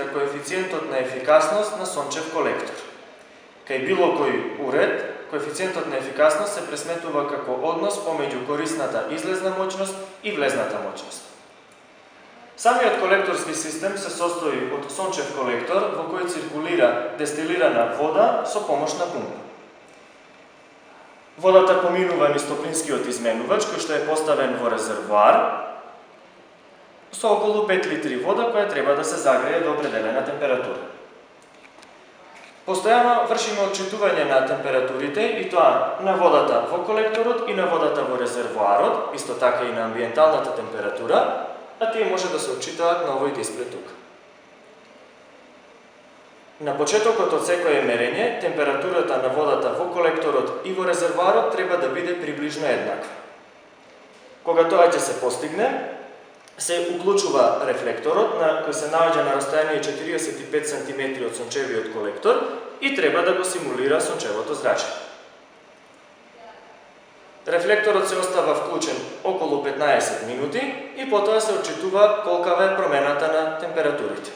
изпита коефициентот на ефикасност на сончев колектор. Кај било кој уред, коефициентот на ефикасност се пресметува како однос помеѓу корисната излезна мощност и влезната мощност. Самиот колекторски систем се состои од сончев колектор во кој циркулира дестилирана вода со помош на пумпа. Водата поминува низ топлинскиот изменувач кој што е поставен во резервоар со околу 5 литри вода која треба да се загрее до определена температура. Постојано вршиме отчитување на температурите и тоа на водата во колекторот и на водата во резервоарот, исто така и на амбиенталната температура, а тие може да се отчитаат на овој дисплей тука. На почетокот од секое мерење, температурата на водата во колекторот и во резервоарот треба да биде приближно еднаква. Кога тоа ќе се постигне, се уклучува рефлекторот кој се наоѓа на расстојание 45 см од сончевиот колектор и треба да го симулира сончевото зрачење. Рефлекторот се остава вклучен околу 15 минути и потоа се отчитува колкава е промената на температурите.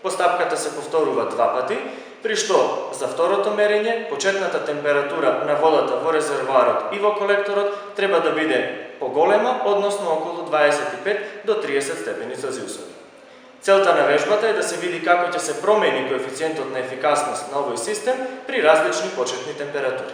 Постапката се повторува два пати, при што за второто мерење почетната температура на водата во резервоарот и во колекторот треба да биде поголема, односно околу 25 до 30 степени Целзиусови. Целта на вежбата е да се види како ќе се промени коефициентот на ефикасност на овој систем при различни почетни температури.